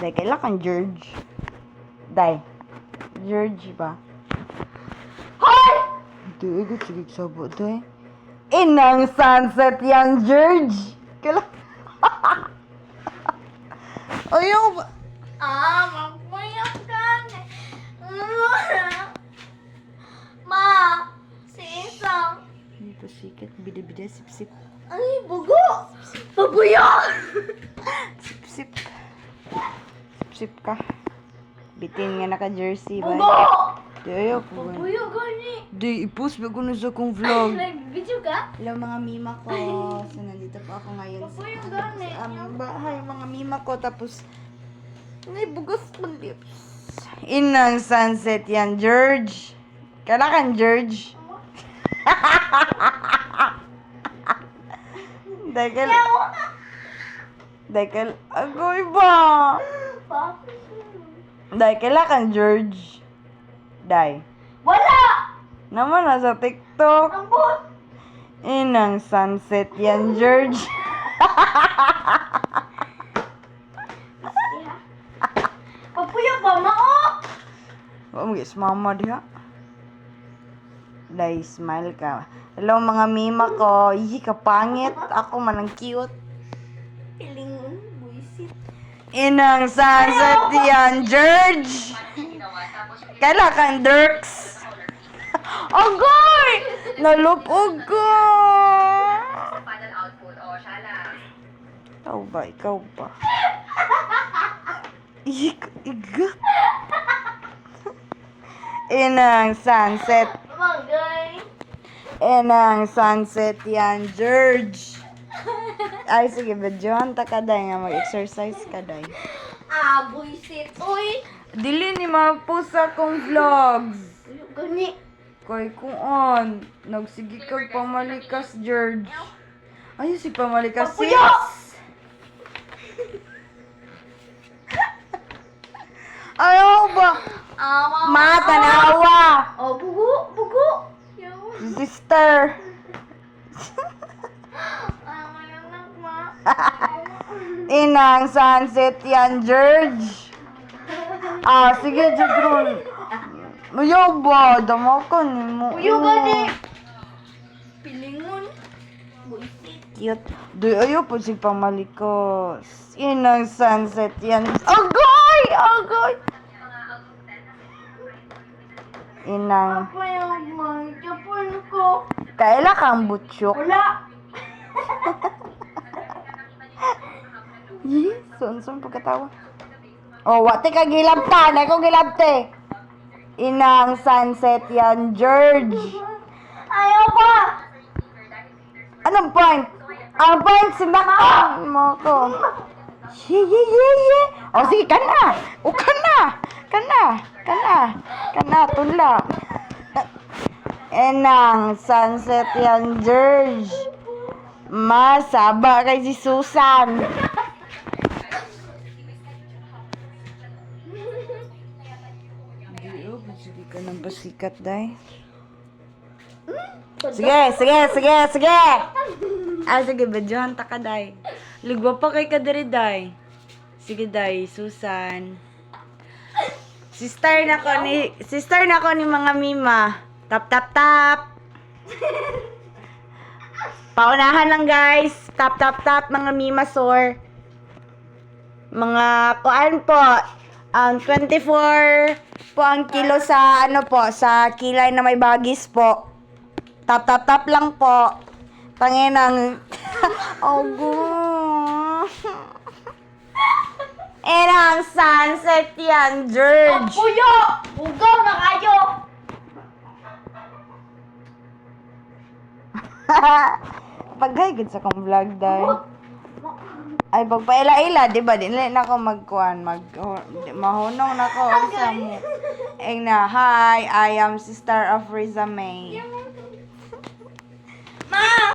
Day, kailan kang George? Day. George ba? Hoy! Day, sige sabo, day. Inang sunset yan, George. Kailan? Ayaw ba? Magpuyok ka. Ma, si Isang. Dito sikat, bida-bida, sip-sip. Ay, bugo. Babuyo. Sip-sip. Sip-sip ka. Bitin nga naka-jersey ba? Bugo. Di ayaw ko. Babuyo, gani. Di, i-post ba ko na sa akong vlog? Nag-video ka? Hello mga mima ko. So, nandito po ako ngayon Babuyo, sa gani. aming bahay. Mga mima ko. Tapos, may bugas pang lips. Inang sunset yan, George. Kailangan, George. Dahil, agoy ba? Dahil, kailangan, George. Dahil. Wala! Naman nasa TikTok. Ang bot! Inang sunset yan, George. Papuyo ba, mao? Oh, magis mama diha. Dahil, smile ka. Hello, mga mima ko. Iyi, kapangit. Ako man ang cute. Piling buisit. Inang sunset yan, George. Kailan kang Dirks? Agoy! Nalupog ko! Ikaw ba? Ikaw ba? Igat. Inang sunset. Magay. Inang sunset yan, George. Ay, sige, bedyohan ta ka, day, nga mag-exercise ka, day. Buisit. Uy! Dili ni ma-post akong vlogs. Uy, gani. Kay kuon, nagsige kag pamalikas, George. Ay, si pamalikas, sis. Papuyo! Ayaw ba? Matanawa! Oh, bugo, bugo. Sister. Mayanak, ma. Inang sunset yan, George. Sige, Jadron. Ayaw ba? Damakan ni mo. Uyo, gani. Pilingon. Buisit. Cute. Doy, ayaw po si pamalikos. Inang sunset yan. Agoy! Agoy! Inang. Apa yung mag-japon ko? Kaila kang butsyok. Wala. Yes, son pagkatawa. Oh, wate ka gilabta. Na ko gilabte. Inang sunset yan, George. Ayaw pa. Anong point? Ang point, sinaktan mo ko. Ye. O, sige, kana. O, kana. Kana, tula. Enang, sunset yan, George. Masaba kay si Susan. Sige ka nang basikat, day. Sige. Sige, bedyohan ta ka, day. Ligwa pa kay kadiri, day. Sige, day, Susan. Sister na ko ni mga mima. Tap. Paunahan lang, guys. Tap, mga mima sore. Mga kuan po. 24 po ang kilo sa sa kilay na may bagis po. Tap lang po. Tanginang ogo. Ang sunset yan, George. Puyo! Bugaw na kayo! Paghigid sa kong vlog, day. Ay, pagpaila-ila, di ba? Di na ako magkuhan. Mahunong na ko sa mo. Na, hi, I am Sister of Riza May. Ma!